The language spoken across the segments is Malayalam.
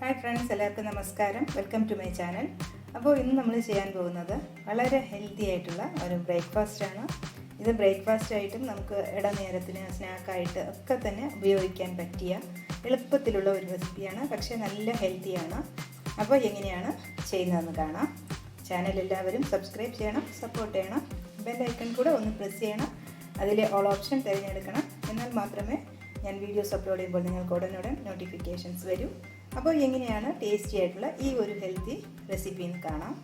Hi friends, എല്ലാവർക്കും നമസ്കാരം. Welcome to my channel. അപ്പോൾ ഇന്ന് നമ്മൾ ചെയ്യാൻ പോകുന്നത് വളരെ ഹെൽത്തി ആയിട്ടുള്ള ഒരു ബ്രേക്ക്ഫാസ്റ്റ് ആണ്. ഇത് ബ്രേക്ക്ഫാസ്റ്റ് ആയിട്ടും നമുക്ക് ഇടനേരത്തിന് സ്നാക്കായിട്ട് ഒക്കെ തന്നെ ഉപയോഗിക്കാൻ പറ്റിയ എളുപ്പത്തിലുള്ള ഒരു റെസിപ്പിയാണ്. പക്ഷേ നല്ല ഹെൽത്തിയാണ്. അപ്പോൾ എങ്ങനെയാണ് ചെയ്യുന്നതെന്ന് കാണാം. ചാനൽ എല്ലാവരും സബ്സ്ക്രൈബ് ചെയ്യണം, സപ്പോർട്ട് ചെയ്യണം. ബെൽ ഐക്കൺ കൂടെ ഒന്ന് പ്രസ് ചെയ്യണം. അതിലെ ഓൾ ഓപ്ഷൻ തിരഞ്ഞെടുക്കണം. എന്നാൽ മാത്രമേ ഞാൻ വീഡിയോസ് അപ്ലോഡ് ചെയ്യുമ്പോൾ നിങ്ങൾക്ക് ഉടനുടൻ നോട്ടിഫിക്കേഷൻസ് വരും. അപ്പോൾ എങ്ങനെയാണ് ടേസ്റ്റി ആയിട്ടുള്ള ഈ ഒരു ഹെൽത്തി റെസിപ്പി എന്ന് കാണാം.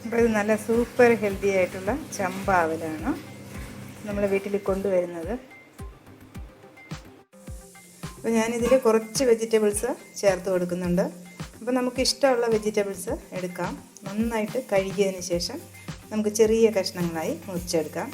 അപ്പോൾ ഇത് നല്ല സൂപ്പർ ഹെൽത്തി ആയിട്ടുള്ള ചമ്പാവലാണ് നമ്മൾ വീട്ടിൽ കൊണ്ടുവരുന്നത്. അപ്പോൾ ഞാനിതിൽ കുറച്ച് വെജിറ്റബിൾസ് ചേർത്ത് കൊടുക്കുന്നുണ്ട്. അപ്പോൾ നമുക്ക് ഇഷ്ടമുള്ള വെജിറ്റബിൾസ് എടുക്കാം. നന്നായിട്ട് കഴുകിയതിന് ശേഷം നമുക്ക് ചെറിയ കഷ്ണങ്ങളായി മുറിച്ചെടുക്കാം.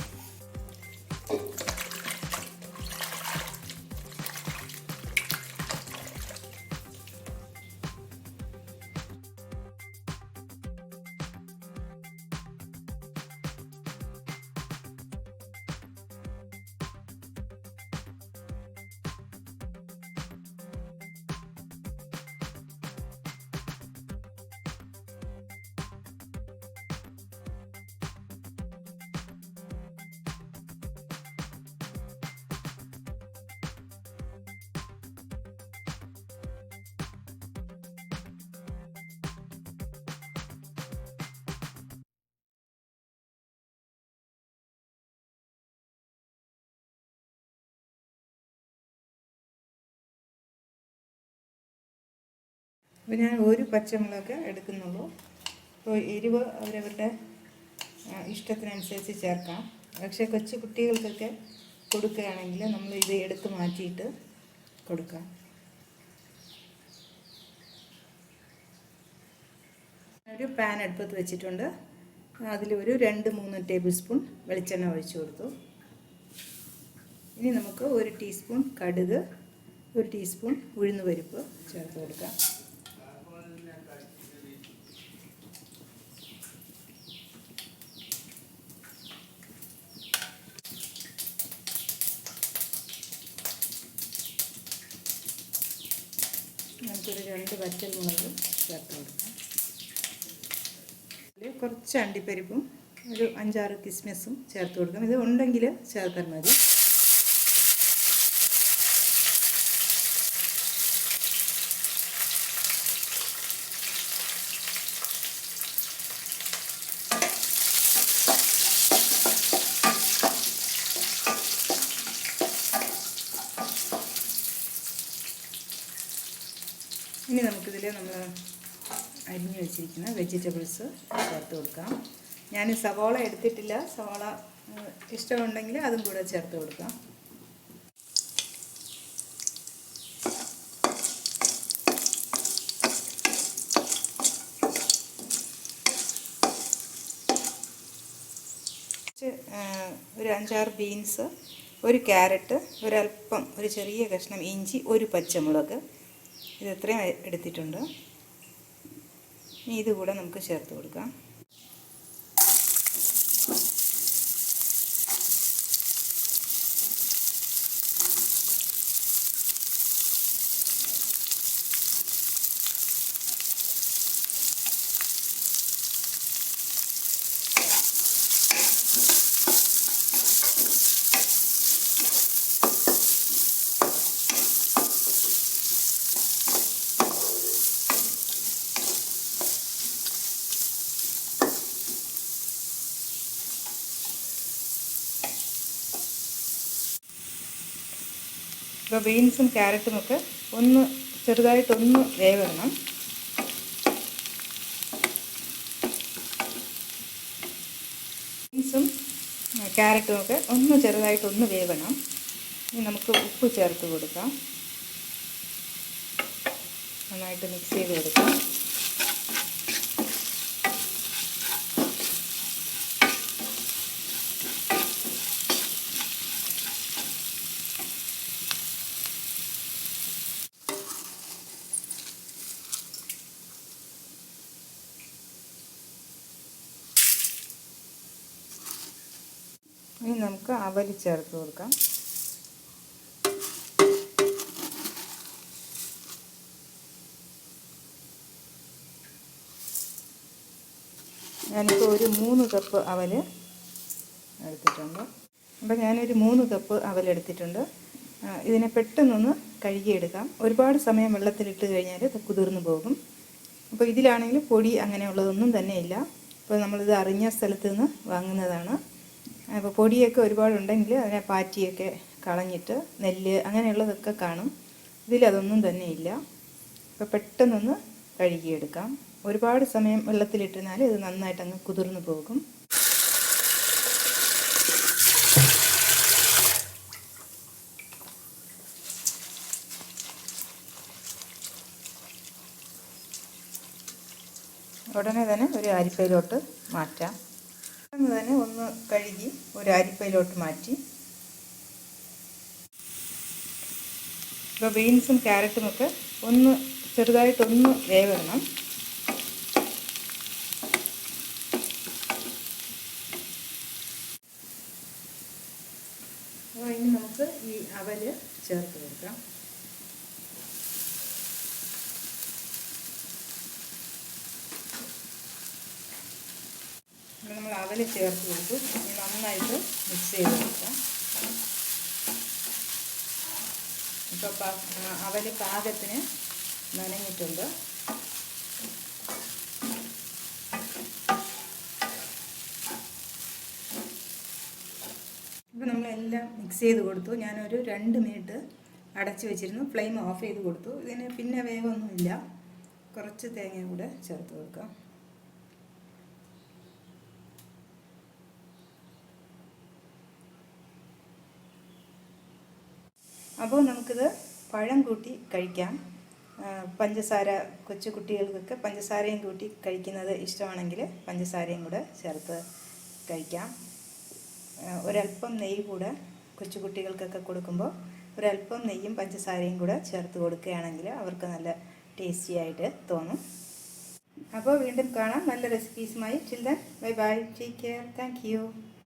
അപ്പോൾ ഞാൻ ഒരു പച്ചമുളക് എടുക്കുന്നുള്ളൂ. അപ്പോൾ എരിവ് അവരവരുടെ ഇഷ്ടത്തിനനുസരിച്ച് ചേർക്കാം. പക്ഷേ കൊച്ചു കുട്ടികൾക്കൊക്കെ കൊടുക്കുകയാണെങ്കിൽ നമ്മൾ ഇത് എടുത്ത് മാറ്റിയിട്ട് കൊടുക്കാം. ഒരു പാൻ അടുപ്പത്ത് വെച്ചിട്ടുണ്ട്. അതിലൊരു 2-3 ടേബിൾ സ്പൂൺ വെളിച്ചെണ്ണ ഒഴിച്ചു കൊടുത്തു. ഇനി നമുക്ക് 1 ടീസ്പൂൺ കടുക്, 1 ടീസ്പൂൺ ഉഴുന്നുപരിപ്പ് ചേർത്ത് കൊടുക്കാം. നമുക്കൊരു 2 വറ്റൽമുളക് ചേർത്ത് കൊടുക്കാം. അതിൽ കുറച്ച് അണ്ടിപ്പരിപ്പും ഒരു 5-6 കിസ്മിസും ചേർത്ത് കൊടുക്കാം. ഇത് ഉണ്ടെങ്കിൽ ചേർത്താൽ മതി. ഇനി നമുക്കിതിൽ നമ്മൾ അരിഞ്ഞു വെച്ചിരിക്കുന്ന വെജിറ്റബിൾസ് ചേർത്ത് കൊടുക്കാം. ഞാൻ സവാള എടുത്തിട്ടില്ല. സവാള ഇഷ്ടമുണ്ടെങ്കിൽ അതും കൂടെ ചേർത്ത് കൊടുക്കാം. ഒരു 5-6 ബീൻസ്, ഒരു ക്യാരറ്റ്, ഒരല്പം ഒരു ചെറിയ കഷ്ണം ഇഞ്ചി, ഒരു പച്ചമുളക്, ഇത് ഇത്രയും എടുത്തിട്ടുണ്ട്. ഇനി ഇതുകൂടെ നമുക്ക് ചേർത്ത് കൊടുക്കാം. ഇപ്പോൾ ബീൻസും ക്യാരറ്റുമൊക്കെ ചെറുതായിട്ടൊന്ന് വേവണം. ബീൻസും ക്യാരറ്റുമൊക്കെ ചെറുതായിട്ടൊന്ന് വേവണം. ഇനി നമുക്ക് ഉപ്പ് ചേർത്ത് കൊടുക്കാം. നന്നായിട്ട് മിക്സ് ചെയ്ത് കൊടുക്കാം. ഇനി നമുക്ക് അവൽ ചേർത്ത് കൊടുക്കാം. ഞാനിപ്പോൾ ഒരു 3 കപ്പ് അവൽ എടുത്തിട്ടുണ്ട്. അപ്പോൾ ഞാനൊരു 3 കപ്പ് അവലെടുത്തിട്ടുണ്ട്. ഇതിനെ പെട്ടെന്നൊന്ന് കഴുകിയെടുക്കാം. ഒരുപാട് സമയം വെള്ളത്തിലിട്ട് കഴിഞ്ഞാൽ ഇത് കുതിർന്നു പോകും. അപ്പോൾ ഇതിലാണെങ്കിൽ പൊടി അങ്ങനെയുള്ളതൊന്നും തന്നെ ഇല്ല. അപ്പോൾ നമ്മളിത് അറിഞ്ഞ സ്ഥലത്ത് നിന്ന് വാങ്ങുന്നതാണ്. അപ്പോൾ പൊടിയൊക്കെ ഒരുപാടുണ്ടെങ്കിൽ അതിനെ പാറ്റിയൊക്കെ കളഞ്ഞിട്ട് നെല്ല് അങ്ങനെയുള്ളതൊക്കെ കാണും. ഇതിലതൊന്നും തന്നെ ഇല്ല. അപ്പോൾ പെട്ടെന്നൊന്ന് കഴുകിയെടുക്കാം. ഒരുപാട് സമയം വെള്ളത്തിലിട്ടിരുന്നാൽ ഇത് നന്നായിട്ടങ്ങ് കുതിർന്നു പോകും. ഉടനെ തന്നെ ഒരു അരിപ്പയിലോട്ട് മാറ്റാം. പെട്ടെന്ന് തന്നെ ഒന്ന് കഴുകി ഒരു അരിപ്പയിലോട്ട് മാറ്റി. ഇപ്പോൾ ബീൻസും ക്യാരറ്റുമൊക്കെ ഒന്ന് ചെറുതായിട്ടൊന്ന് വേവണം. അപ്പോൾ ഇനി നമുക്ക് ഈ അവൽ ചേർത്ത് കൊടുക്കാം. നമ്മൾ അവൽ ചേർത്ത് കൊടുത്തു. നന്നായിട്ട് മിക്സ് ചെയ്ത് കൊടുക്കാം. ഇപ്പോൾ അവൽ പാകത്തിന് നനഞ്ഞിട്ടുണ്ട്. ഇപ്പോൾ നമ്മളെല്ലാം മിക്സ് ചെയ്ത് കൊടുത്തു. ഞാനൊരു 2 മിനിറ്റ് അടച്ച് വെച്ചിരുന്നു. ഫ്ലെയിം ഓഫ് ചെയ്ത് കൊടുത്തു. ഇതിന് പിന്നെ വേവൊന്നുമില്ല. കുറച്ച് തേങ്ങ കൂടെ ചേർത്ത് കൊടുക്കാം. അപ്പോൾ നമുക്കിത് പഴം കൂട്ടി കഴിക്കാം. പഞ്ചസാര കൊച്ചു കുട്ടികൾക്കൊക്കെ പഞ്ചസാരയും കൂട്ടി കഴിക്കുന്നത് ഇഷ്ടമാണെങ്കിൽ പഞ്ചസാരയും കൂടെ ചേർത്ത് കഴിക്കാം. ഒരല്പം നെയ്യ് കൂടെ കൊച്ചു കുട്ടികൾക്കൊക്കെ കൊടുക്കുമ്പോൾ ഒരല്പം നെയ്യും പഞ്ചസാരയും കൂടെ ചേർത്ത് കൊടുക്കുകയാണെങ്കിൽ അവർക്ക് നല്ല ടേസ്റ്റി ആയിട്ട് തോന്നും. അപ്പോൾ വീണ്ടും കാണാം നല്ല റെസിപ്പീസുമായി. Till then bye bye, take care, thank U.